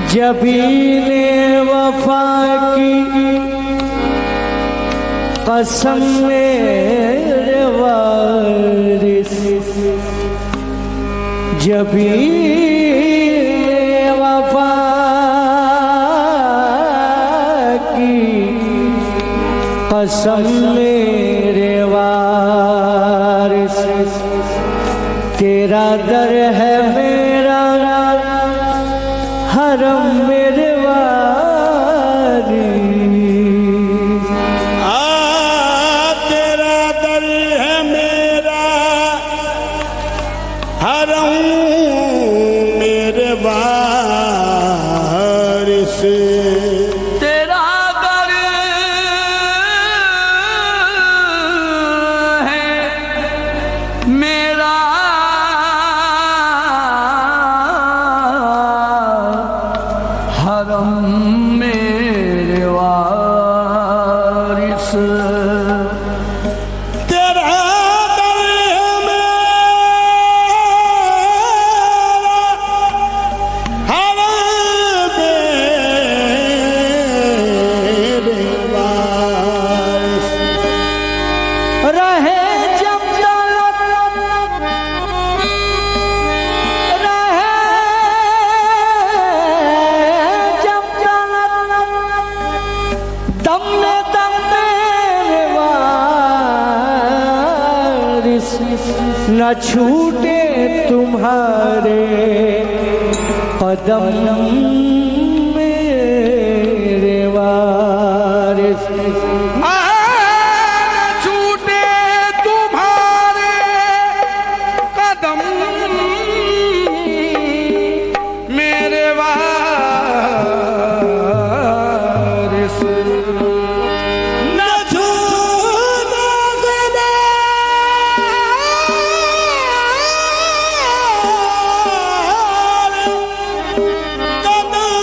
जबीने वफा की कसम मेरे वारिस, जबीने वफा की कसम मेरे वारिस, तेरा दर है मेरा हरम मेरे वारिस। तेरा दर है मेरा हरम मेरे वारिस, तेरा दर है मेरा हरम मेरे वारिस, तेरा दर है मेरा हरम मेरे वारिस, रहे जब तक रहे जब तक दम में दम मेरे वारिस, न छूटे तुम्हारे कदम मेरे वारिस। छूटे तुम्हारे कदम मेरे वारिस, न छूटे कदम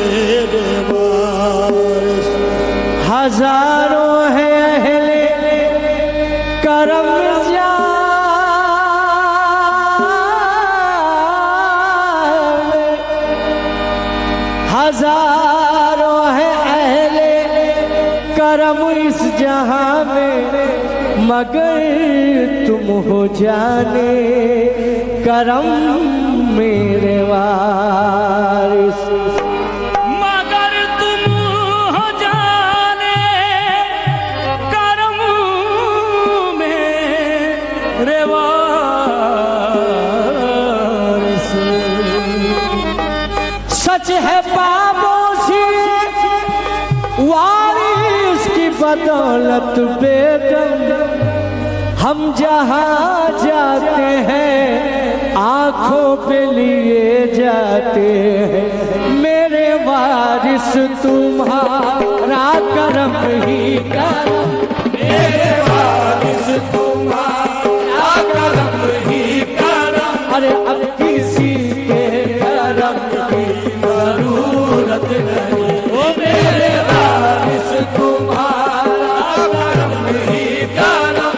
मेरे वारिस। हजारों है अहले करम जाने, हजारों है अहले करम इस जहां में, मगर तुम हो जाने करम मेरे वारिस। मगर तुम हो जाने करम मेरे वारिस। सच है बाबों से वारिस की बदौलत बेदम हम जहाँ जाते हैं आंखों पे लिए जाते हैं, मेरे वारिस तुम्हारा करम ही करम, मेरे वारिस तुम्हारा करम ही करम। अरे अब किसी के करम की जरूरत नहीं, ओ मेरे वारिस तुम्हारा करम ही करम,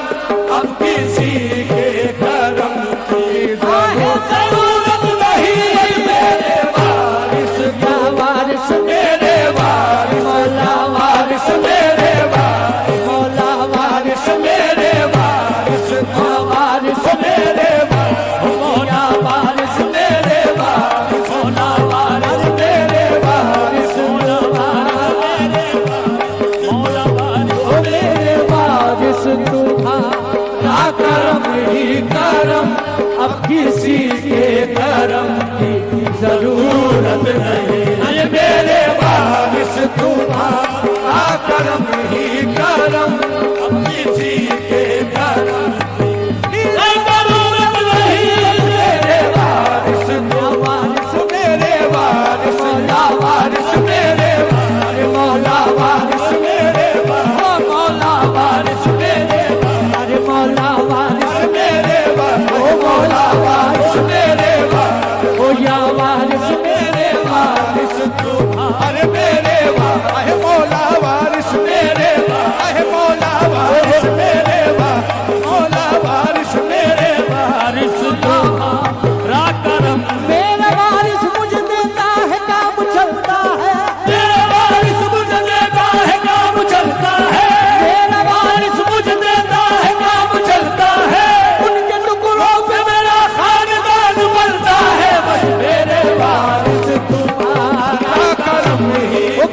अब किसी के करम की जरूरत नहीं। मेरे वारिस क्या वारिस मेरे वारिस, मौला वारिस मेरे वारिस,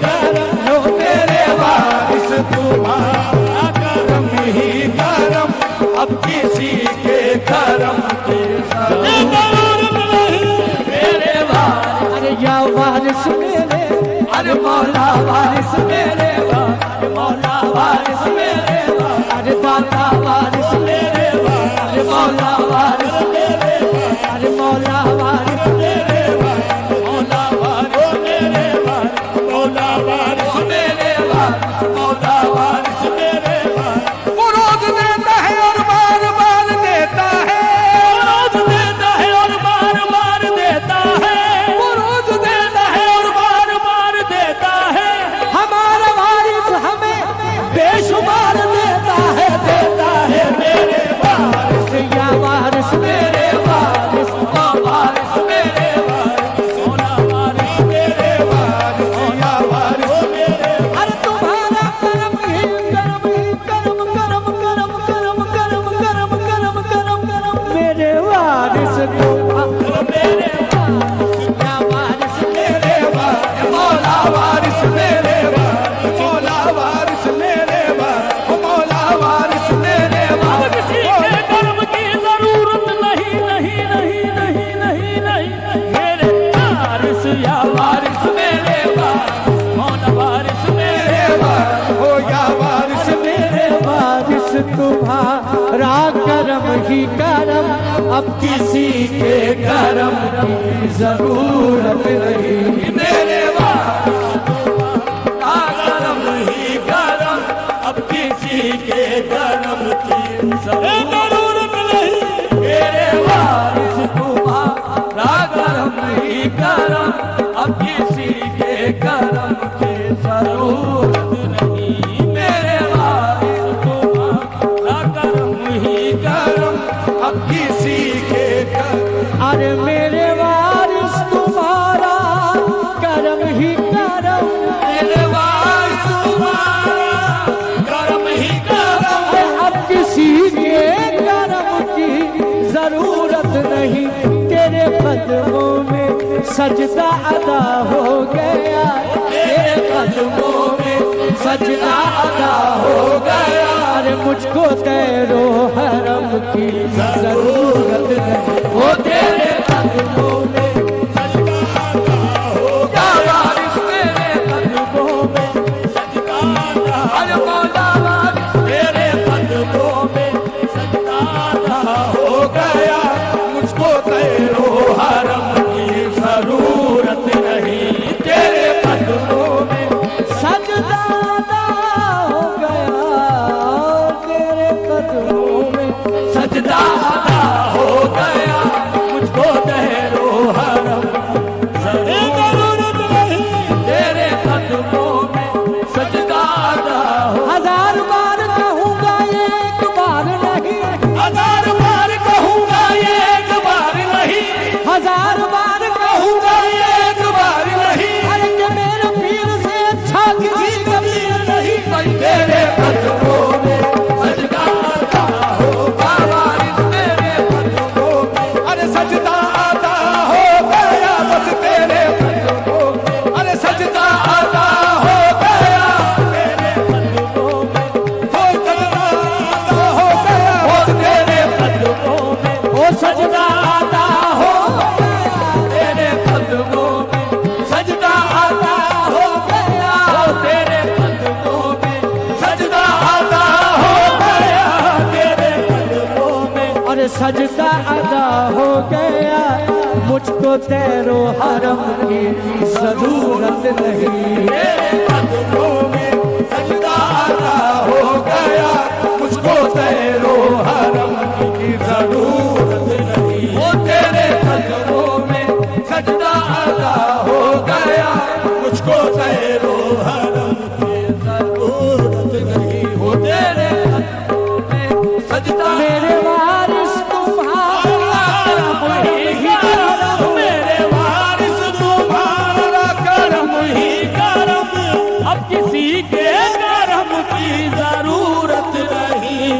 करम, लो मेरे वारिस तुम्हारा करम ही करम, अब किसी के करम की जरूरत नहीं मेरे वारिस। अरे या वारिस मेरे, अरे मौला वारिस मेरे, अरे मौला वारिस मेरे, अरे दाता वारिस मेरे, अरे मौला वारिस मेरे, अरे मौला वारिस मेरे, मौला वारिस मेरे, मौला वारिस मेरे, मौला वारिस मेरे। वो रोज देता है और बार बार देता है, रोज देता है और बार बार देता है, वो रोज देता है और बार बार देता है। हमारा वारिस हमें बेशुमार देता है मेरे वारिस, या वारिस मेरे वारिस, वारिस मेरे वारिस, सोना वारिस मेरे वारिस, या वारिस मेरे। अरे तुम्हारा करम ही करम ही करम, करम करम करम करम करम करम करम करम मेरे वारिस तुम मेरे वारिस, या वारिस मेरे वारिस, मौला वारिस मेरे वारिस, मौला वारिस मेरे वारिस, मौला वारिस मेरे वारिस। किसी के कर्म की जरूरत नहीं नहीं नहीं नहीं नहीं नहीं मेरे वारिस या वारिस मेरे वारिस, मौला वारिस मेरे वारिस, हो या वारिस मेरे वारिस तुम्हारा करम ही करम, अब किसी के करम की जरूरत नहीं मेरे वारिस तुम्हारा करम ही करम, अब किसी के करम की जरूरत नहीं मेरे वारिस तुम्हारा करम ही करम, अब किसी के करम की जरूरत नहीं मेरे वारिस तुम्हारा करम ही करम, अब किसी के करम। अरे मेरे वारिस तुम्हारा करम ही करम, मेरे वारिस तुम्हारा करम ही करम, अब किसी के करम की जरूरत नहीं। तेरे कदमों में सजदा अदा हो गया, तेरे कदमों में सजदा अदा हो गया। अरे मुझको तेरो हरम की जरूरत नहीं, वो तेरे कदमों में सजदा अदा हो गया, वारिस तेरे कदमों में सजदा अदा। अरे मौला वारिस तेरे कदमों में सजदा अदा हो गया, मुझको तेरो हरम की जरूरत नहीं, तेरे कदमों में सजदा अदा हो गया, तेरे कदमों में सजदा अदा हो गया, मुझको तेरो हरम जरूरत नहीं, तेरे कदमों में सजदा अदा हो। हजार बार कहूँगा एक बार नहीं, हजार बार कहूँगा एक बार नहीं, हजार बार कहूँगा एक बार नहीं। अरे कि मेरे पीर से अच्छा किसी कबीर नहीं, तेरे कदमों में सजदा अदा होगा, वारिस तेरे कदमों में। अरे सजदा अदा हो गया बस तेरे कदमों में, अरे सजदा अदा हो गया तेरे कदमों में, हो सजदा अदा हो गया बस तेरे कदमों में, हो सजदा अदा हो गया तेरे कदमों में, सजदा अदा हो गया तेरे कदमों में, सजदा अदा हो गया तेरे कदमों में। अरे सजदा अदा हो गया, मुझको तेरो हरम की जरूरत नहीं, तेरे कदमों में सजदा अदा हो गया, मुझको तेरो हरम की जरूरत नहीं, वो तेरे कदमों में सजदा अदा हो गया, मुझको तेरो हरम की जरूरत नहीं, वो तेरे कदमों में सजदा। मेरे वारिस तुम्हारा करम ही करम, मेरे वारिस तुम्हारा करम ही करम, अब किसी के कर्म की जरूरत नहीं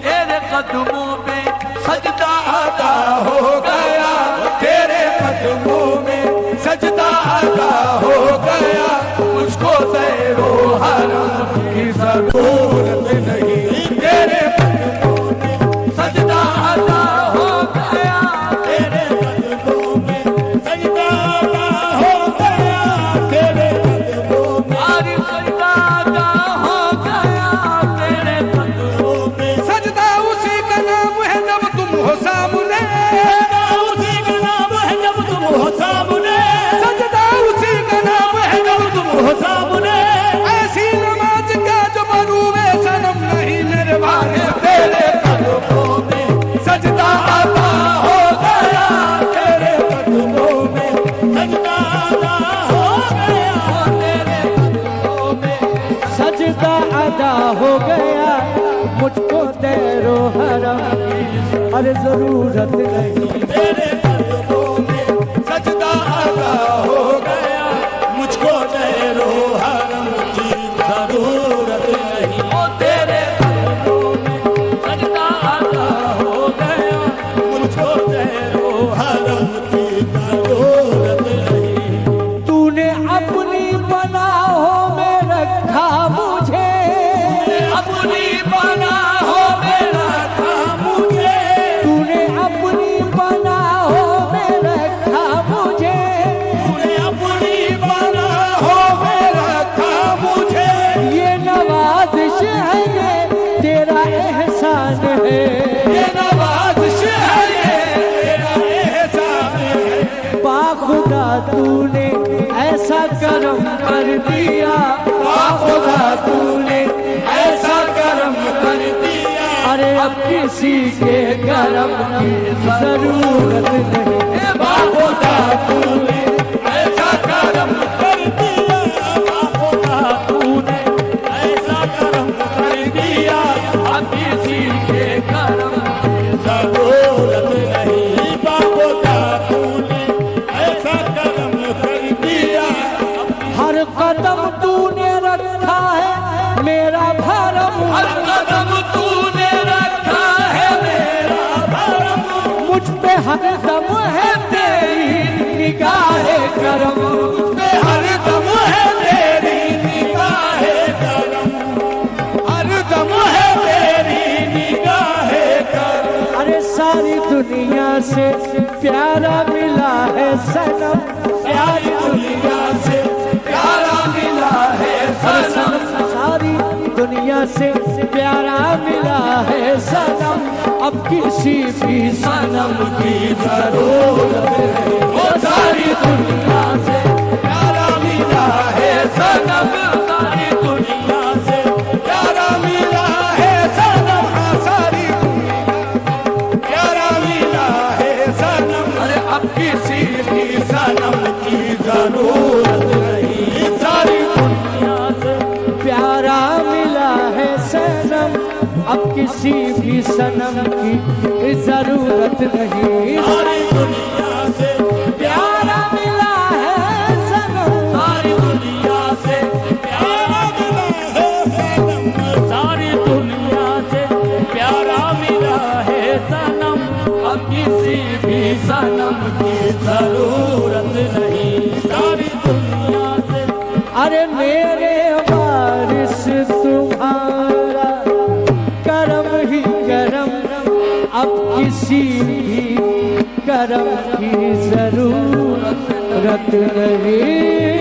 तेरे कदमों में सजदा अदा हो गया, तेरे कदमों में सजदा अदा हो गया, मुझको जरूरत नहीं। तेरे कदमों में सजदा अदा हो गया, तेरे कदमों में सजदा अदा हो गया, तेरे कदमों में आज सजदा अदा हो गया, तेरे कदमों में सजदा उसी का नाम है जब तुम हो सामने, सजदा उसी का नाम है जब तुम हो सामने, सजदा उसी का नाम है जब तुम हो सामने। ऐसी नमाज का जो मरूवे सनम नहीं मेरे भाई, तेरे कदमों में सजदा अदा हो गया, तेरे कदमों में सजदा अदा हो गया, तेरे कदमों में सजदा अदा हो गया, मुझको तेरो हरम की अरे जरूरत नहीं। तेरे कदमों में सजदा अदा हो गया, मुझको तेरो हरम की जरूरत नहीं। ओ तेरे कदमों में सजदा अदा हो गया, मुझको तेरो हरम की जरूरत नहीं। तूने अपनी पनाहों में रखा मुझे, अपनी पनाहों में रखा मुझे, तूने अपनी पनाहों में रखा मुझे, तूने अपनी पनाहों में रखा मुझे। ये नवाज़िश है ये तेरा एहसान है, ये नवाज़िश है ये तेरा एहसान है। बाखुदा तूने ऐसा करम कर दिया, बाखुदा तूने ऐसा करम कर दिया, अरे अब किसी के करम की जरूरत नहीं। बाखुदा तूने ऐसा करम कर दिया, बाखुदा तूने ऐसा करम कर दिया, अब किसी के करम की जरूरत नहीं। बाखुदा तूने ऐसा करम कर दिया, हर कदम तूने रखा है मेरा भरम, हर कदम तूने रखा है मेरा भरम, मुझ पे हर दम है तेरी निगाहे करम, पे हर दम है तेरी निगाहे करम, हर दम है तेरी निगाहे करम। अरे सारी दुनिया से प्यारा मिला है सनम, सारी दुनिया से प्यारा मिला है सनम, सारी दुनिया से प्यारा मिला है सनम, अब किसी भी सनम की जरूरत नहीं। वो सारी दुनिया से प्यारा मिला है सनम, सारी दुनिया से प्यारा मिला है सनम, हाँ सारी दुनिया प्यारा मिला है सनम। अरे अब किसी भी सनम की जरूरत नहीं। सारी दुनिया से प्यारा मिला है सनम, अब किसी भी सनम की जरूरत नहीं। सारी दुनिया से प्यारा मिला है सनम, सारी दुनिया से प्यारा मिला है सनम, सारी दुनिया से प्यारा मिला है सनम, अब किसी भी सनम की जरूरत नहीं। सारी दुनिया से अरे मेरे वारिस तुम्हारा करम ही करम, अब किसी भी करम की जरूरत नहीं।